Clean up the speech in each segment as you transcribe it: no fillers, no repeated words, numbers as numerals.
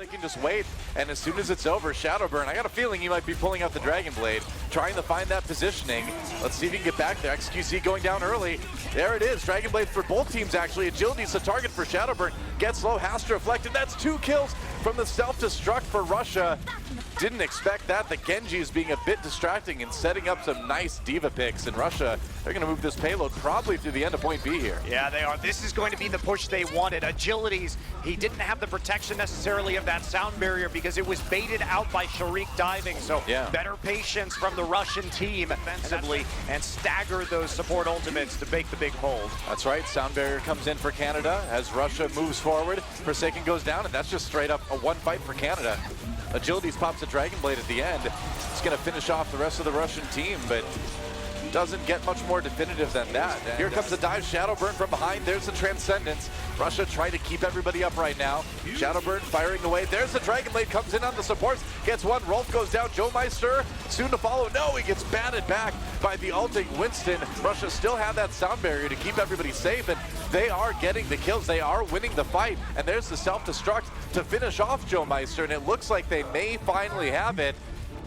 they can just wait, and as soon as it's over, ShaDowBurn, I got a feeling he might be pulling out the Dragon Blade, trying to find that positioning. Let's see if he can get back there. XQC going down early. There it is. Dragon Blade for both teams, actually. Agilities the target for ShaDowBurn. Gets low, has to reflect, and that's 2 kills from the self-destruct for Russia. Didn't expect that. The Genjis being a bit distracting and setting up some nice diva picks. In Russia, they're going to move this payload probably through the end of point B here. Yeah, they are. This is going to be the push they wanted. Agilities, he didn't have the protection necessarily of that sound barrier because it was baited out by Sharik diving. So better patience from the Russian team offensively and stagger those support ultimates to make the big hold. That's right. Sound barrier comes in for Canada as Russia moves forward. Forsaken goes down, and that's just straight up a one fight for Canada. Agilities pops a Dragon Blade at the end. It's going to finish off the rest of the Russian team, but doesn't get much more definitive than that. And here comes the dive, ShaDowBurn from behind. There's the Transcendence. Russia trying to keep everybody up right now. ShaDowBurn firing away. There's the Dragon Blade, comes in on the supports, gets one. Rolf goes down. Joe Meister soon to follow. No, he gets batted back by the ulting Winston. Russia still have that sound barrier to keep everybody safe, and they are getting the kills. They are winning the fight, and there's the self-destruct to finish off Joe Meister, and it looks like they may finally have it.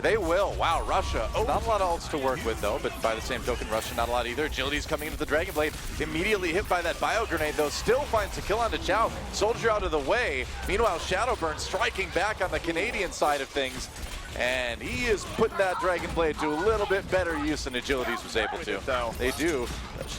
They will. Wow, Russia. Oh, not a lot of ults to work with, though, but by the same token, Russia not a lot either. Agility's coming into the Dragon Blade. Immediately hit by that bio grenade, though. Still finds a kill onto Chow. Soldier out of the way. Meanwhile, ShaDowBurn striking back on the Canadian side of things. And he is putting that Dragon Blade to a little bit better use than Agilities was able to. They do.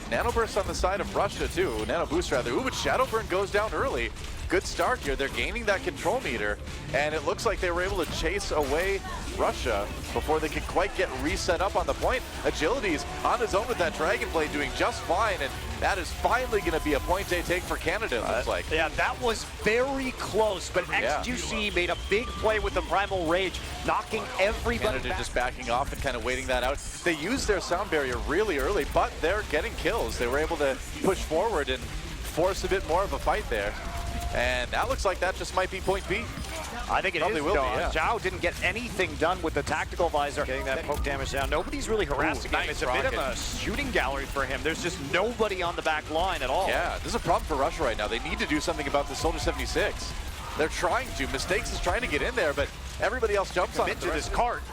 Nano Burst on the side of Russia, too. Nano Boost, rather. Ooh, but ShaDowBurn goes down early. Good start here. They're gaining that control meter, and it looks like they were able to chase away Russia before they could quite get reset up on the point. Agilities on his own with that Dragon Blade doing just fine, and that is finally going to be a point they take for Canada, it looks like. Yeah, that was very close, but XQC made a big play with the Primal Rage, knocking everybody Canada back. just backing off and kind of waiting that out. They used their sound barrier really early, but they're getting kills. They were able to push forward and force a bit more of a fight there. And that looks like that just might be point B. I think it Probably is. will be, yeah. Zhao didn't get anything done with the tactical visor. Getting that poke damage down. Nobody's really harassing him. It's a bit of a shooting gallery for him. There's just nobody on the back line at all. Yeah, this is a problem for Russia right now. They need to do something about the Soldier 76. They're trying to. Mistakes is trying to get in there, but everybody else jumps on it. To this cart.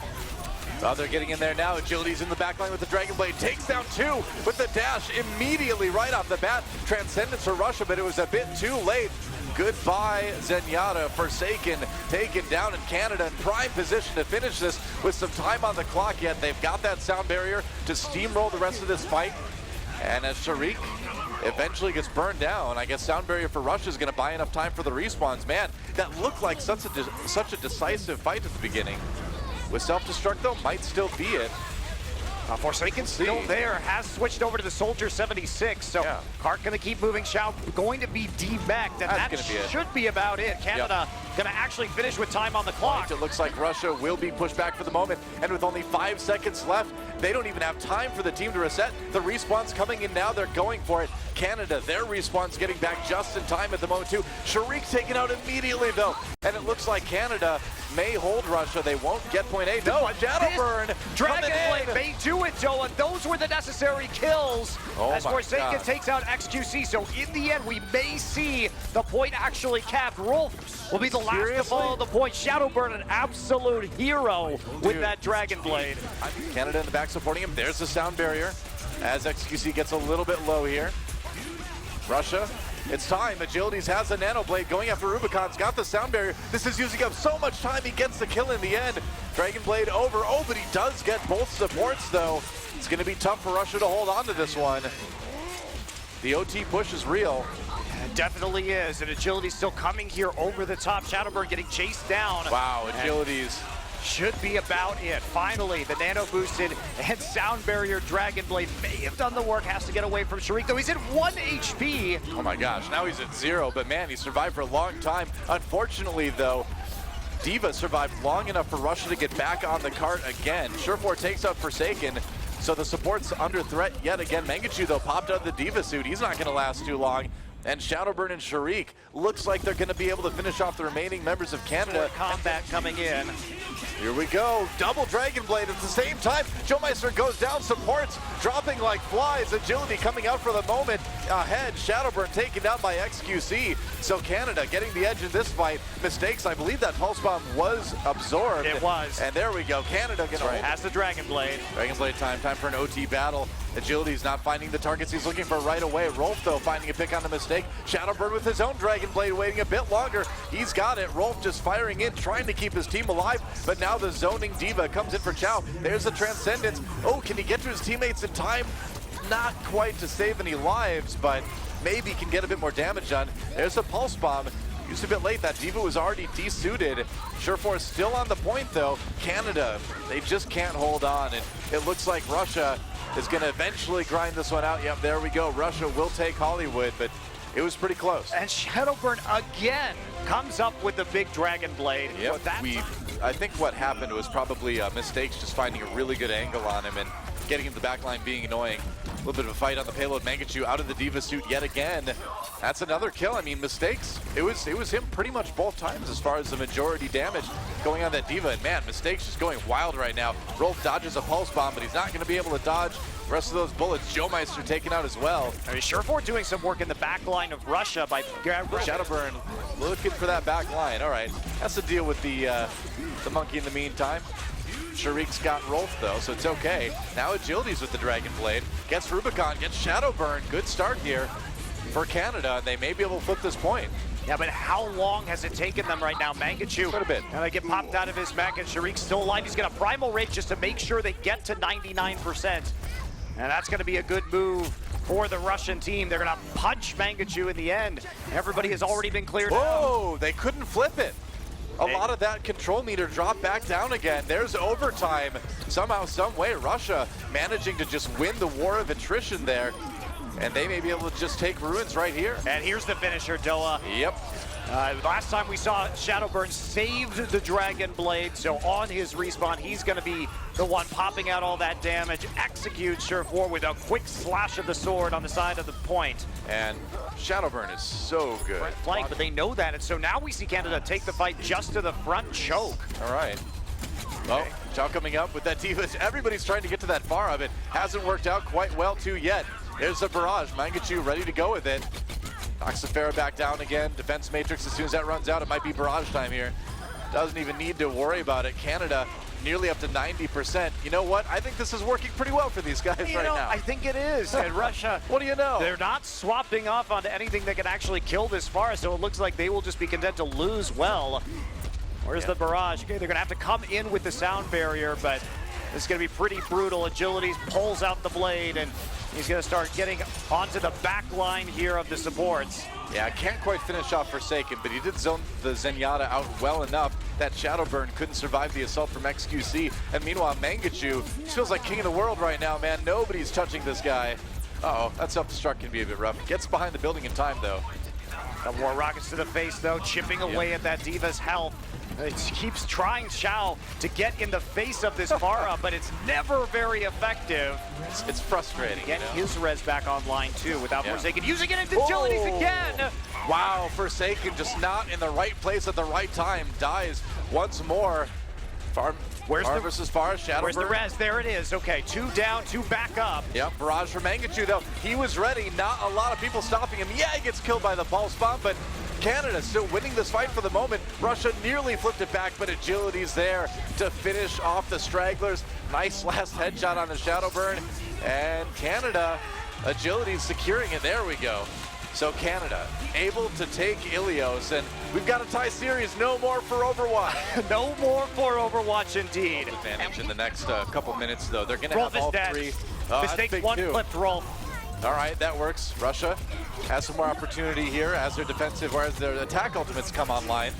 Oh, they're getting in there now. Agility's in the back line with the Dragon Blade. Takes down 2 with the dash immediately right off the bat. Transcendence for Russia, but it was a bit too late. Goodbye, Zenyatta. Forsaken taken down in Canada in prime position to finish this with some time on the clock yet. They've got that sound barrier to steamroll the rest of this fight. And as Sharik eventually gets burned down, I guess sound barrier for Russia is going to buy enough time for the respawns. Man, that looked like such a decisive fight at the beginning. With self-destruct, though, might still be it. Forsaken still there, has switched over to the Soldier 76, so Cart gonna keep moving. Shao going to be debacked, and that should be about it. Canada gonna actually finish with time on the clock. It looks like Russia will be pushed back for the moment, and with only 5 seconds left, they don't even have time for the team to reset. The respawn's coming in now, they're going for it. Canada, their respawn's getting back just in time at the moment too. Sharik taken out immediately though, and it looks like Canada may hold Russia. They won't get point A. No, ShaDowBurn Dragon Blade may do it, Joe, and those were the necessary kills as Forsaken takes out XQC. So in the end, we may see the point actually capped. Rolf will be the last to follow the point. ShaDowBurn, an absolute hero with that Dragon Blade. Canada in the back supporting him. There's the sound barrier as XQC gets a little bit low here. Russia, it's time. Agilities has a Nano Blade going after Rubicon's got the sound barrier. This is using up so much time. He gets the kill in the end. Dragon Blade over. Oh, but he does get both supports though. It's going to be tough for Russia to hold on to this one. The OT push is real. It definitely is, and Agility's still coming here over the top. ShaDowBurn getting chased down. Wow, Agilities should be about it. Finally, the nano boosted and sound barrier Dragon Blade may have done the work. Has to get away from Sharik, though he's at 1 HP. Oh my gosh, now he's at 0, but man, he survived for a long time. Unfortunately though, D.Va survived long enough for Russia to get back on the cart again. Surefour takes out Forsaken, so the support's under threat yet again. Mangachu though popped out of the D.Va suit. He's not gonna last too long. And ShaDowBurn and Sharik looks like they're gonna be able to finish off the remaining members of Canada. Combat coming in. Here we go, double Dragon Blade at the same time. Joe Meister goes down, supports dropping like flies. Agility coming out for the moment. ahead. ShaDowBurn taken down by XQC. So Canada getting the edge in this fight. Mistakes, I believe that pulse bomb was absorbed. It was. And there we go. Canada gonna hold. Has the Dragon Blade. Dragon Blade time for an OT battle. Agilities not finding the targets he's looking for right away. Rolf, though, finding a pick on the mistake. ShaDowBurn with his own Dragon Blade waiting a bit longer. He's got it. Rolf just firing in, trying to keep his team alive. But now the zoning diva comes in for Chow. There's the Transcendence. Oh, can he get to his teammates in time? Not quite to save any lives, but maybe can get a bit more damage done. There's a pulse bomb. Used a bit late. That diva was already desuited. Surefour still on the point, though. Canada, they just can't hold on. And it looks like Russia is going to eventually grind this one out. Yep, there we go. Russia will take Hollywood, but it was pretty close. And ShaDowBurn again comes up with the big Dragon Blade. Yep, I think what happened was probably mistakes, just finding a really good angle on him and getting him to the back line being annoying. A little bit of a fight on the payload. Mangachu out of the diva suit yet again. That's another kill. I mean, mistakes. It was him pretty much both times as far as the majority damage going on that diva. And man, mistakes just going wild right now. Rolf dodges a pulse bomb, but he's not going to be able to dodge the rest of those bullets. Joemeister taken out as well. I mean, Surefour doing some work in the back line of Russia by ShaDowBurn looking for that back line. All right, has to deal with the monkey in the meantime. Sharik's got Rolf though, so it's okay. Now Agilities with the Dragon Blade. Gets Rubicon, gets ShaDowBurn. Good start here for Canada, and they may be able to flip this point. Yeah, but how long has it taken them right now? Mangachu, quite a bit. And they get popped out of his mech, and Sharik's still alive. He's gonna primal rate just to make sure they get to 99%. And that's gonna be a good move for the Russian team. They're gonna punch Mangachu in the end. Everybody has already been cleared out. Whoa, they couldn't flip it. A lot of that control meter dropped back down again. There's overtime. Somehow, some way, Russia managing to just win the war of attrition there. And they may be able to just take Ruins right here. And here's the finisher, Doa. Yep. Last time we saw ShaDowBurn saved the Dragon Blade, so on his respawn, he's going to be the one popping out all that damage, execute Surefour with a quick slash of the sword on the side of the point. And ShaDowBurn is so good. Front flank, but they know that, and so now we see Canada take the fight just to the front choke. All right. Oh, Chow coming up with that diva. Everybody's trying to get to that far of it. Hasn't worked out quite well too yet. There's the barrage. Mangachu ready to go with it. Knocks the Pharah back down again. Defense matrix, as soon as that runs out, it might be barrage time here. Doesn't even need to worry about it. Canada nearly up to 90%. You know what? I think this is working pretty well for these guys right now. I think it is. And Russia, what do you know? They're not swapping off onto anything that can actually kill this far, so it looks like they will just be content to lose well. Where's the barrage? Okay, they're gonna have to come in with the sound barrier, but this is gonna be pretty brutal. Agilities pulls out the blade, and he's gonna start getting onto the back line here of the supports. Yeah, can't quite finish off Forsaken, but he did zone the Zenyatta out well enough that ShaDowBurn couldn't survive the assault from XQC. And meanwhile, Mangachu feels like king of the world right now, man. Nobody's touching this guy. Uh-oh, that self-destruct can be a bit rough. Gets behind the building in time, though. Couple more rockets to the face, though, chipping away at that diva's health. It keeps trying Xiao to get in the face of this Pharah, but it's never very effective. It's frustrating. Get his res back online too without Forsaken using it into Agilities again. Wow, Forsaken just not in the right place at the right time. Dies once more. Far versus Pharah, ShaDowBurn. Where's the res? There it is. Okay, 2 down, 2 back up. Yep, barrage for Mangachu though. He was ready. Not a lot of people stopping him. Yeah, he gets killed by the pulse bomb, but Canada still winning this fight for the moment. Russia nearly flipped it back, but Agility's there to finish off the stragglers. Nice last headshot on the ShaDowBurn. And Canada, Agility's securing it. There we go. So Canada able to take Ilios, and we've got a tie series. No more for Overwatch. No more for Overwatch, indeed. Advantage in the next couple minutes, though. They're going to have all three. Mistakes one clipped Rolf. All right, that works. Russia has some more opportunity here as their defensive, or as their attack ultimates come online.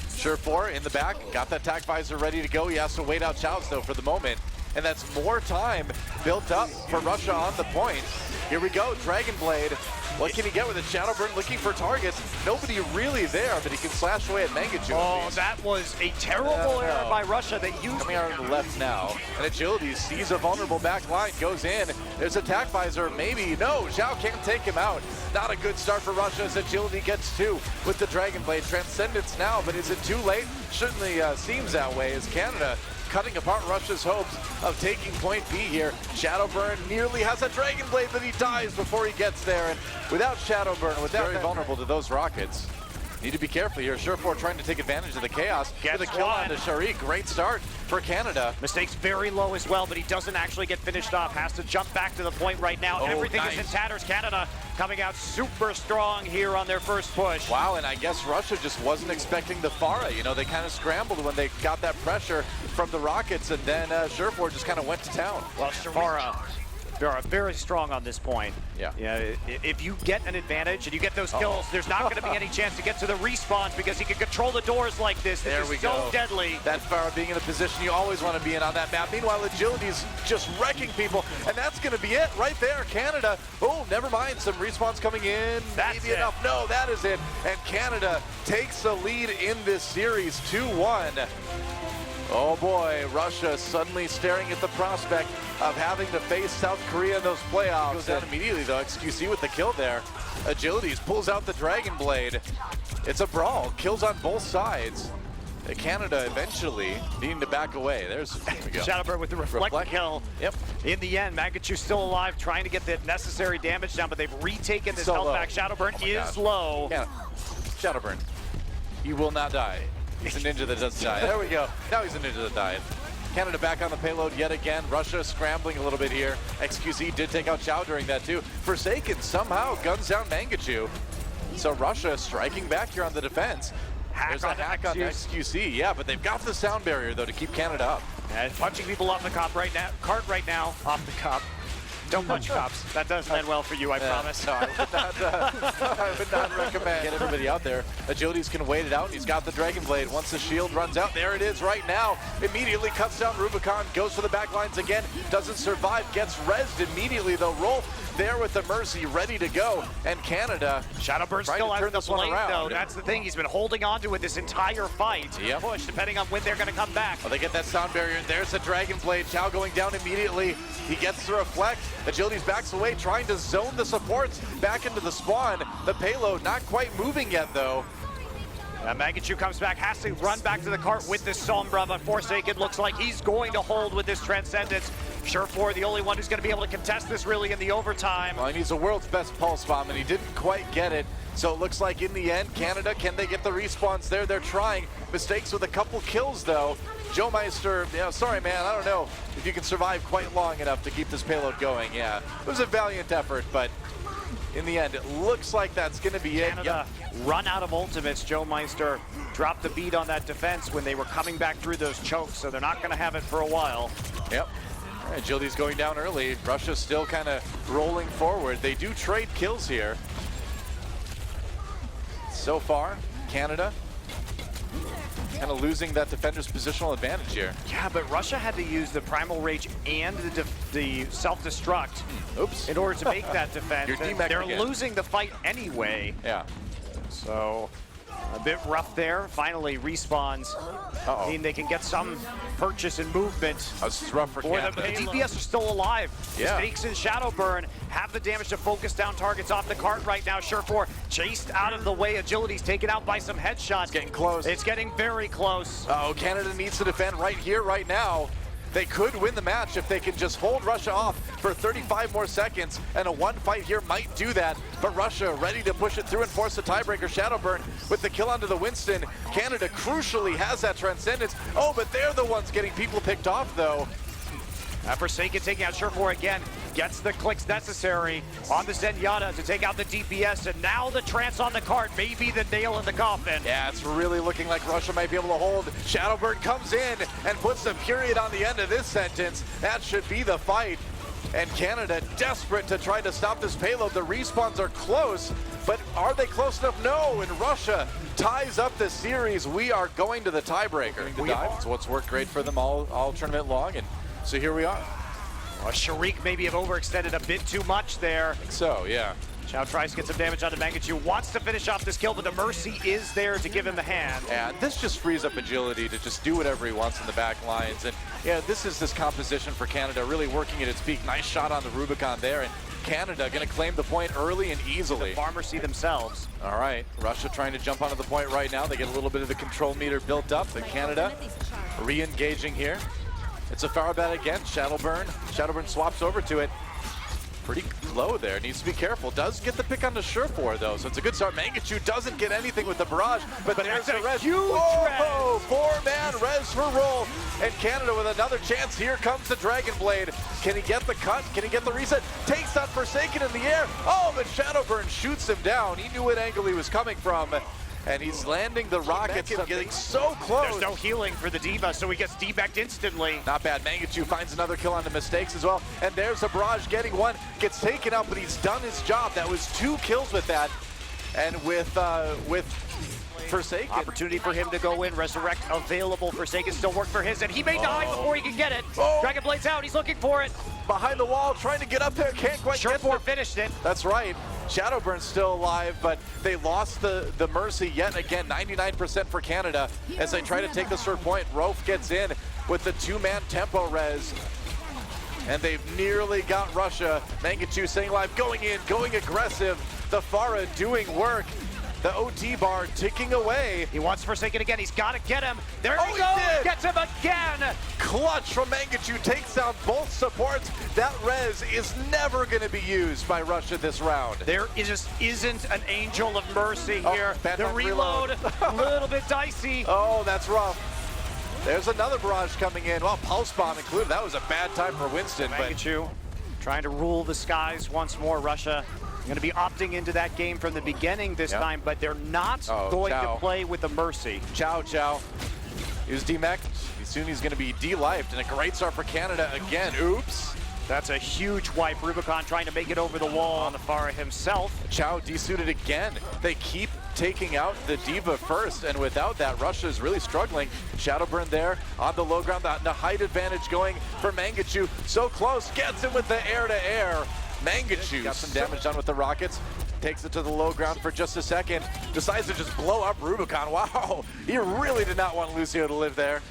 Surefour in the back, got that attack visor ready to go. He has to wait out Chaos, though, for the moment. And that's more time built up for Russia on the point. Here we go, Dragon Blade. What can he get with it? ShaDowBurn looking for targets. Nobody really there, but he can slash away at Mangachu. Oh, that was a terrible error by Russia that used. Coming out on the left now. And Agilities sees a vulnerable back line, goes in. There's attack visor, maybe. No, Xiao can't take him out. Not a good start for Russia as Agility gets 2 with the Dragon Blade. Transcendence now, but is it too late? Certainly seems that way as Canada cutting apart Russia's hopes of taking point B here. ShaDowBurn nearly has a Dragon Blade, but he dies before he gets there. And without ShaDowBurn, without very vulnerable to those rockets. Need to be careful here. Surefour trying to take advantage of the chaos. Get the kill on to Sharik. Great start for Canada. Mistakes very low as well, but he doesn't actually get finished off. Has to jump back to the point right now. Everything is in tatters. Canada coming out super strong here on their first push. Wow, and I guess Russia just wasn't expecting the Pharah. You know, they kind of scrambled when they got that pressure from the rockets, and then Surefour just kind of went to town. Well, Pharah, they are very strong on this point. Yeah. If you get an advantage and you get those kills, there's not going to be any chance to get to the respawns because he can control the doors like this. This is so deadly. That Pharah being in a position you always want to be in on that map. Meanwhile, Agilities just wrecking people, and that's going to be it right there. Canada, oh, never mind, some respawns coming in. That's maybe enough. No, that is it. And Canada takes the lead in this series, 2-1. Oh boy, Russia suddenly staring at the prospect of having to face South Korea in those playoffs. Goes down immediately though, XQC with the kill there. Agilities pulls out the Dragon Blade. It's a brawl, kills on both sides. Canada eventually needing to back away. There we go. ShaDowBurn with the reflect kill. Yep. In the end, Mangachu still alive, trying to get the necessary damage down, but they've retaken this health back. ShaDowBurn is low. Yeah. ShaDowBurn, you will not die. He's a ninja that doesn't die. There we go. Now he's a ninja that died. Canada back on the payload yet again. Russia scrambling a little bit here. XQC did take out Chow during that too. Forsaken somehow guns down Mangachu. So Russia striking back here on the defense. There's a hack on XQC, yeah, but they've got the sound barrier though to keep Canada up. And punching people off the cart right now, off the cop. Don't punch cops. That doesn't end well for you, I promise. No, I would not recommend. Get everybody out there. Agilities can wait it out. He's got the Dragon Blade. Once the shield runs out, there it is right now. Immediately cuts down Rubicon, goes for the back lines again. Doesn't survive, gets rezzed immediately though. Rolf there with the Mercy, ready to go. And Canada, ShaDowBurn still out of the blade though. That's the thing. He's been holding on to it this entire fight. Yep. Push, depending on when they're going to come back. Well, they get that sound barrier. There's the Dragon Blade. Chow going down immediately. He gets the reflect. Agilities backs away, trying to zone the supports back into the spawn. The payload not quite moving yet, though. Mangachu comes back, has to run back to the cart with this Sombra, but Forsaken looks like he's going to hold with this Transcendence. Surefour, the only one who's going to be able to contest this really in the overtime. Well, he needs the world's best pulse bomb, and he didn't quite get it. So it looks like in the end, Canada, can they get the respawns there? They're trying. Mistakes with a couple kills, though. Joe Meister, sorry, man, I don't know if you can survive quite long enough to keep this payload going. Yeah, it was a valiant effort, but in the end, it looks like that's going to be Canada run out of ultimates. Joe Meister dropped the beat on that defense when they were coming back through those chokes, so they're not going to have it for a while. Yep. All right, Agility's going down early. Russia's still kind of rolling forward. They do trade kills here. So far, Canada kind of losing that defender's positional advantage here. Yeah, but Russia had to use the Primal Rage and the self-destruct in order to make that defense. They're losing the fight anyway. Yeah. So a bit rough there. Finally respawns. Mean they can get some purchase and movement. That's rough for Canada. But the DPS are still alive. Yeah. Mistakes in ShaDowBurn have the damage to focus down targets off the cart right now. Surefour chased out of the way. Agility's taken out by some headshots. It's getting close. It's getting very close. Canada needs to defend right here, right now. They could win the match if they can just hold Russia off for 35 more seconds, and a one fight here might do that. But Russia ready to push it through and force the tiebreaker. ShaDowBurn with the kill onto the Winston. Canada crucially has that Transcendence. Oh, but they're the ones getting people picked off, though. Forsaken taking out Surefour again, gets the clicks necessary on the Zenyatta to take out the DPS, and now the Trance on the cart may be the nail in the coffin. Yeah, it's really looking like Russia might be able to hold. ShaDowBurn comes in and puts a period on the end of this sentence. That should be the fight. And Canada desperate to try to stop this payload. The respawns are close, but are they close enough? No, and Russia ties up the series. We are going to the tiebreaker. It's what's worked great for them all tournament long, and so here we are. Well, Sharik maybe have overextended a bit too much there. I think so, yeah. Chow tries to get some damage onto Mangachu, wants to finish off this kill, but the Mercy is there to give him the hand. Yeah, this just frees up Agility to just do whatever he wants in the back lines. And yeah, this is this composition for Canada really working at its peak. Nice shot on the Rubicon there, and Canada going to claim the point early and easily. The Pharmacy themselves. All right, Russia trying to jump onto the point right now. They get a little bit of the control meter built up, but Canada re-engaging here. It's a Farah bat again. ShaDowBurn. ShaDowBurn swaps over to it. Pretty low there. Needs to be careful. Does get the pick on the Surefour though, so it's a good start. Mangachu doesn't get anything with the barrage, but there's a res. Huge res. Four-man res for roll. And Canada with another chance. Here comes the Dragon Blade. Can he get the cut? Can he get the reset? Takes out Forsaken in the air. Oh, but ShaDowBurn shoots him down. He knew what angle he was coming from. And he's landing the rockets, getting so close. There's no healing for the D.Va, so he gets debacked instantly. Not bad. Mangachu finds another kill on the mistakes as well. And there's a barrage getting one. Gets taken out, but he's done his job. That was 2 kills with that. And with Forsaken. Opportunity for him to go in. Resurrect available. Forsaken still work for his, and he may die before he can get it. Dragon Blade's out. He's looking for it. Behind the wall, trying to get up there. Can't quite get Surefour there. finished it. That's right. ShaDowBurn's still alive, but they lost the Mercy yet again. 99% for Canada as they try to take this third point. Rofe gets in with the 2-man tempo res. And they've nearly got Russia. Mangachu staying alive, going in, going aggressive. The Farah doing work. The OT bar ticking away. He wants Forsaken again. He's got to get him. There Oh, he he goes. did. Gets him again. Clutch from Mangachu, takes down both supports. That res is never going to be used by Russia this round. There just isn't an Angel of Mercy here. The Bandit reload, a little bit dicey. Oh, that's rough. There's another barrage coming in. Well, Pulse Bomb included. That was a bad time for Winston. Mangachu trying to rule the skies once more. Russia going to be opting into that game from the beginning this time, but they're not going to play with the Mercy. Chow. He was demeched. Soon he's going to be de-lifed, and a great start for Canada again. Oops. That's a huge wipe. Rubicon trying to make it over the wall on the Farah himself. Chow desuited again. They keep taking out the D.Va first, and without that, Russia is really struggling. ShaDowBurn there on the low ground. The height advantage going for Mangachu. So close. Gets him with the air-to-air. Mangachu got some damage done with the rockets. Takes it to the low ground for just a second. Decides to just blow up Rubicon. Wow. He really did not want Lucio to live there.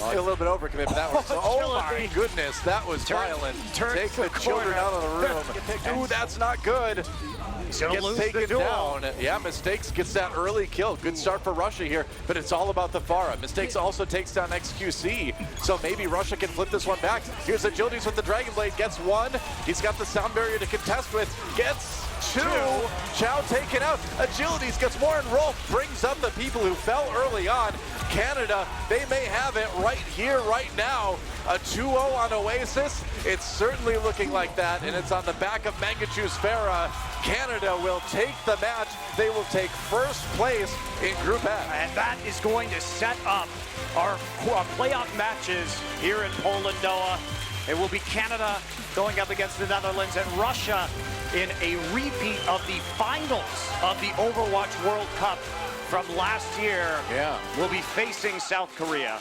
A little bit overcommit, but that was, oh my goodness, that was violent. Take the children out of the room. Ooh, that's not good. Gets taken down. Yeah, Mistakes gets that early kill. Good start for Russia here, but it's all about the Farah. Mistakes also takes down XQC, so maybe Russia can flip this one back. Here's Agilities with the Dragon Blade, gets 1. He's got the sound barrier to contest with, gets 2. Chow taken out. Agilities gets more, and Rolf brings up the people who fell early on. Canada, they may have it right here, right now. A 2-0 on Oasis. It's certainly looking like that, and it's on the back of Mangachu's Farah. Canada will take the match. They will take first place in Group F. And that is going to set up our playoff matches here in Poland, Noah. It will be Canada going up against the Netherlands and Russia in a repeat of the finals of the Overwatch World Cup from last year. Yeah. Will be facing South Korea.